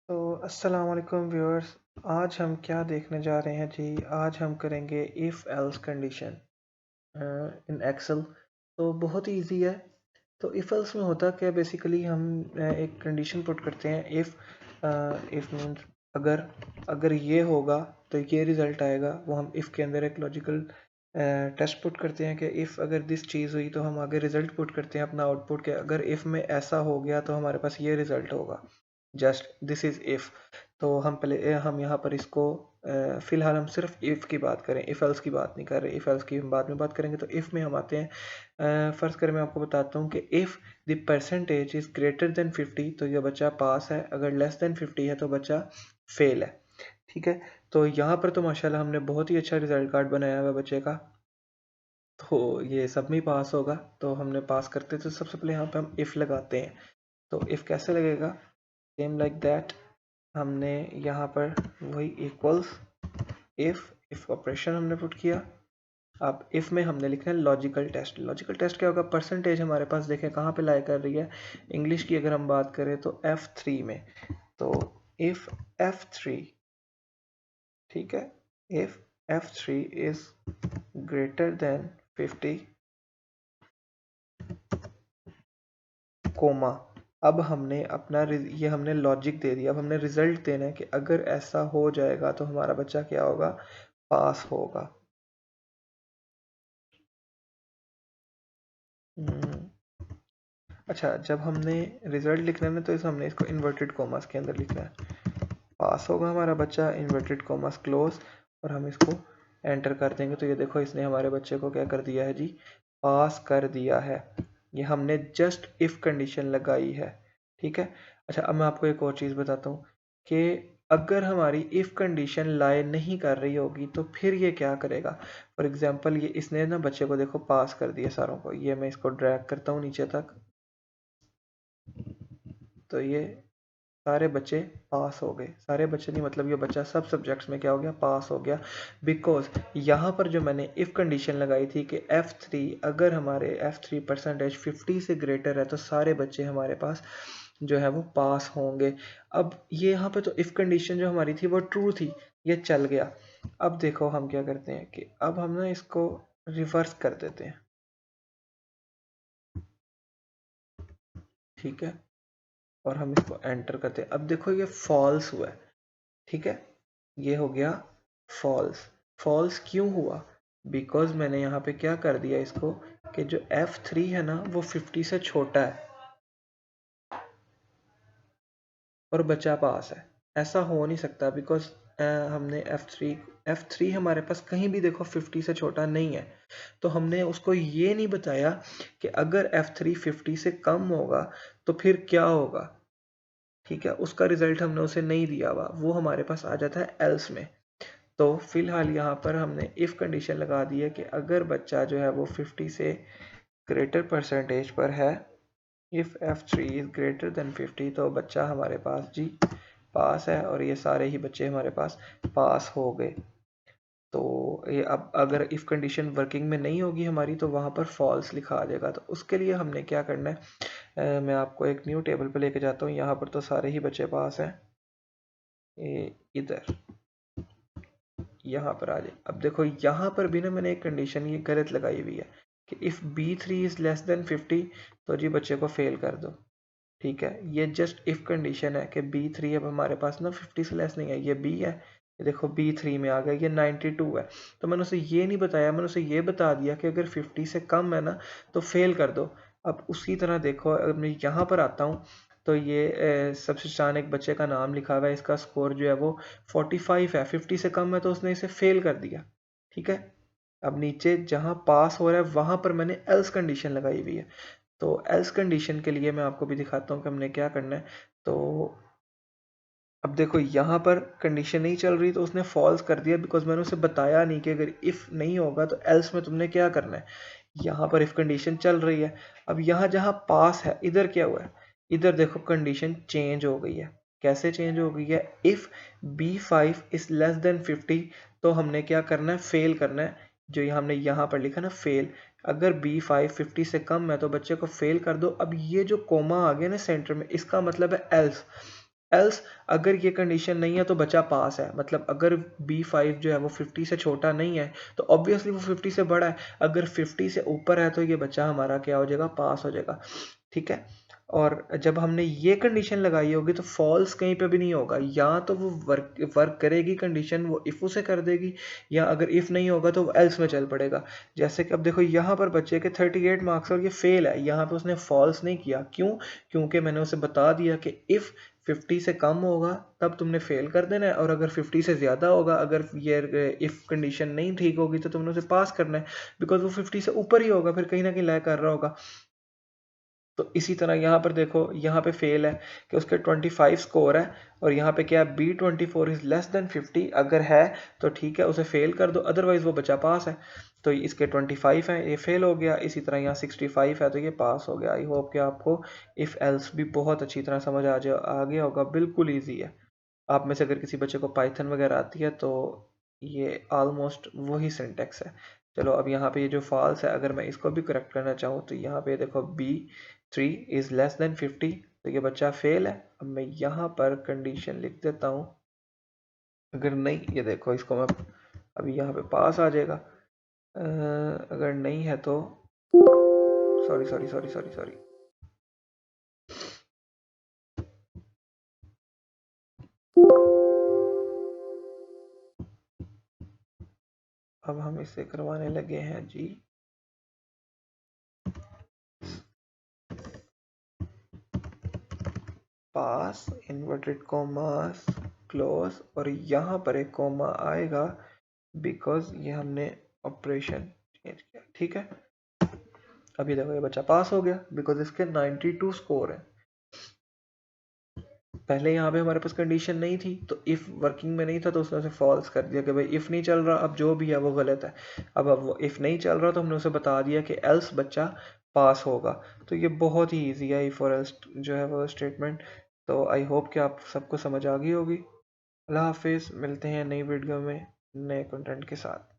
तो अस्सलाम वालेकुम व्यूअर्स। आज हम क्या देखने जा रहे हैं जी? आज हम करेंगे if else condition in Excel. तो बहुत ही इजी है। तो इफ़ एल्स में होता क्या है, बेसिकली हम एक कंडीशन पुट करते हैं। इफ़ मीन्स अगर अगर ये होगा तो ये रिज़ल्ट आएगा। वो हम इफ़ के अंदर एक लॉजिकल टेस्ट पुट करते हैं कि इफ़ अगर दिस चीज़ हुई तो हम आगे रिज़ल्ट पुट करते हैं अपना आउटपुट के। अगर इफ़ में ऐसा हो गया तो हमारे पास ये रिज़ल्ट होगा। Just this is if. तो हम पहले हम यहाँ पर इसको फ़िलहाल हम सिर्फ इफ़ की बात करें, इफ़ एल्स की बात नहीं कर रहे। इफ़ एल्स की हम बाद में बात करेंगे। तो इफ़ में हम आते हैं। फ़र्ज़ करें मैं आपको बताता हूँ कि if the percentage is greater than 50 तो ये बच्चा पास है, अगर लेस देन 50 है तो बच्चा फेल है। ठीक है। तो यहाँ पर तो माशाल्लाह हमने बहुत ही अच्छा रिजल्ट कार्ड बनाया हुआ है बच्चे का। तो ये सब में ही पास होगा। तो हमने पास करते तो सबसे पहले यहाँ पे हम इफ़ लगाते हैं। तो इफ़ कैसे लगेगा? Same like that. हमने यहाँ पर वही इक्वल्स इफ़ ऑपरेशन हमने पुट किया। अब इफ़ में हमने लिखना है लॉजिकल टेस्ट। लॉजिकल टेस्ट क्या होगा? परसेंटेज हमारे पास देखें कहाँ पे लाई कर रही है। इंग्लिश की अगर हम बात करें तो F3 में। तो इफ़ F3, ठीक है, if F3 is greater than 50 comma. अब हमने ये हमने लॉजिक दे दिया। अब हमने रिजल्ट देना है कि अगर ऐसा हो जाएगा तो हमारा बच्चा क्या होगा? पास होगा। हम्म, अच्छा, जब हमने रिजल्ट लिखना है ना तो हमने इसको इन्वर्टेड कॉमास के अंदर लिखना है। पास होगा हमारा बच्चा, इन्वर्टेड कॉमास क्लोज, और हम इसको एंटर कर देंगे। तो ये देखो इसने हमारे बच्चे को क्या कर दिया है जी? पास कर दिया है। ये हमने जस्ट इफ कंडीशन लगाई है। ठीक है। अच्छा, अब मैं आपको एक और चीज़ बताता हूँ कि अगर हमारी इफ कंडीशन लाई नहीं कर रही होगी तो फिर ये क्या करेगा। फॉर एग्जाम्पल ये इसने ना बच्चे को देखो पास कर दिया सारों को। ये मैं इसको ड्रैग करता हूँ नीचे तक। तो ये सारे बच्चे पास हो गए। सारे बच्चे नहीं, मतलब ये बच्चा सब सब्जेक्ट्स में क्या हो गया? पास हो गया। बिकॉज यहाँ पर जो मैंने इफ कंडीशन लगाई थी कि F3, अगर हमारे F3 परसेंटेज 50 से ग्रेटर है तो सारे बच्चे हमारे पास जो है वो पास होंगे। अब ये यहाँ पे तो इफ कंडीशन जो हमारी थी वो ट्रू थी, ये चल गया। अब देखो हम क्या करते हैं कि अब हम ना इसको रिवर्स कर देते हैं। ठीक है। और हम इसको एंटर करते हैं। अब देखो ये फॉल्स हुआ है। ठीक है। ये हो गया फॉल्स। फॉल्स क्यों हुआ? बिकॉज मैंने यहाँ पे क्या कर दिया इसको कि जो F3 है ना वो 50 से छोटा है और बच्चा पास है। ऐसा हो नहीं सकता बिकॉज हमने F3 हमारे पास कहीं भी देखो 50 से छोटा नहीं है। तो हमने उसको ये नहीं बताया कि अगर F3 50 से कम होगा तो फिर क्या होगा। ठीक है, उसका रिजल्ट हमने उसे नहीं दिया हुआ, वो हमारे पास आ जाता है एल्स में। तो फिलहाल यहाँ पर हमने इफ़ कंडीशन लगा दी है कि अगर बच्चा जो है वो 50 से ग्रेटर परसेंटेज पर है, if F3 is greater than 50 तो बच्चा हमारे पास जी पास है, और ये सारे ही बच्चे हमारे पास पास हो गए। तो ये अब अगर इफ़ कंडीशन वर्किंग में नहीं होगी हमारी तो वहाँ पर फॉल्स लिखा आ जाएगा। तो उसके लिए हमने क्या करना है, मैं आपको एक न्यू टेबल पे लेके जाता हूँ। यहाँ पर तो सारे ही बच्चे पास हैं। इधर यहाँ पर आ जाए। अब देखो यहाँ पर भी ना मैंने एक कंडीशन ये गलत लगाई हुई है कि if B3 is less than 50 तो जी बच्चे को फेल कर दो। ठीक है, ये जस्ट इफ़ कंडीशन है कि B3 अब हमारे पास ना 50 से लेस नहीं है, ये B है। ये देखो B3 में आ गया, ये 92 है। तो मैंने उसे ये नहीं बताया, मैंने उसे ये बता दिया कि अगर 50 से कम है ना तो फेल कर दो। अब उसी तरह देखो, अगर मैं यहाँ पर आता हूँ तो ये सबसे शान एक बच्चे का नाम लिखा हुआ है, इसका स्कोर जो है वो 45 है। 50 से कम है तो उसने इसे फेल कर दिया। ठीक है। अब नीचे जहाँ पास हो रहा है वहां पर मैंने एल्स कंडीशन लगाई हुई है। तो एल्स कंडीशन के लिए मैं आपको भी दिखाता हूँ कि हमने क्या करना है। तो अब देखो यहाँ पर कंडीशन नहीं चल रही तो उसने फॉल्स कर दिया बिकॉज मैंने उसे बताया नहीं कि अगर इफ़ नहीं होगा तो एल्स में तुमने क्या करना है। यहाँ पर इफ़ कंडीशन चल रही है। अब यहाँ जहाँ पास है इधर क्या हुआ है? इधर देखो कंडीशन चेंज हो गई है। कैसे चेंज हो गई है? If B5 is less than 50 तो हमने क्या करना है? फेल करना है। जो ये हमने यहाँ पर लिखा ना फेल, अगर B5 50 से कम है तो बच्चे को फेल कर दो। अब ये जो कोमा आ गया ना सेंटर में, इसका मतलब है एल्स। एल्स अगर ये कंडीशन नहीं है तो बच्चा पास है, मतलब अगर B5 जो है वो 50 से छोटा नहीं है तो ऑब्वियसली वो 50 से बड़ा है, अगर 50 से ऊपर है तो ये बच्चा हमारा क्या हो जाएगा, पास हो जाएगा। ठीक है, और जब हमने ये कंडीशन लगाई होगी तो फॉल्स कहीं पे भी नहीं होगा, या तो वो वर्क करेगी कंडीशन, वो इफ उसे कर देगी, या अगर इफ नहीं होगा तो वो एल्स में चल पड़ेगा। जैसे कि अब देखो यहाँ पर बच्चे के 38 मार्क्स और ये फेल है, यहाँ पे उसने फॉल्स नहीं किया, क्यों, क्योंकि मैंने उसे बता दिया कि इफ 50 से कम होगा तब तुमने फेल कर देना है, और अगर 50 से ज़्यादा होगा, अगर ये इफ कंडीशन नहीं ठीक होगी तो तुमने उसे पास करना है, बिकॉज वो 50 से ऊपर ही होगा, फिर कहीं ना कहीं लैग कर रहा होगा। तो इसी तरह यहाँ पर देखो, यहाँ पे फेल है कि उसके 25 स्कोर है, और यहाँ पे क्या है, B24 इज लेस देन 50, अगर है तो ठीक है उसे फेल कर दो, अदरवाइज वो बच्चा पास है। तो इसके 25 है, ये फेल हो गया, इसी तरह यहाँ 65 है तो ये पास हो गया। आई होप कि आपको इफ एल्स भी बहुत अच्छी तरह समझ आ गया होगा, बिल्कुल ईजी है। आप में से अगर किसी बच्चे को पाइथन वगैरह आती है तो ये ऑलमोस्ट वही सिंटेक्स है। चलो अब यहाँ पे ये जो फॉल्स है, अगर मैं इसको भी करेक्ट करना चाहूँ तो यहाँ पे देखो B3 इज लेस देन 50, तो ये बच्चा फेल है। अब मैं यहाँ पर कंडीशन लिख देता हूँ, अगर नहीं, ये देखो इसको मैं अभी यहाँ पे पास आ जाएगा, अगर नहीं है तो sorry sorry sorry sorry sorry, अब हम इसे करवाने लगे हैं जी पास, इन्वर्टेड कॉमास क्लोज, और यहाँ पर एक कॉमा आएगा बिकॉज ये हमने ऑपरेशन चेंज किया। ठीक है, अभी देखो ये बच्चा पास हो गया बिकॉज इसके 92 स्कोर है। पहले यहाँ पे हमारे पास कंडीशन नहीं थी, तो इफ वर्किंग में नहीं था तो उसने उसे फॉल्स कर दिया कि भाई इफ नहीं चल रहा, अब जो भी है वो गलत है। अब वो इफ नहीं चल रहा तो हमने उसे बता दिया कि एल्स बच्चा पास होगा। तो ये बहुत ही ईजी है इफ और एल्स जो है वो स्टेटमेंट। तो आई होप कि आप सबको समझ आ गई होगी। अल्लाह हाफिज़, मिलते हैं नई वीडियो में नए कंटेंट के साथ।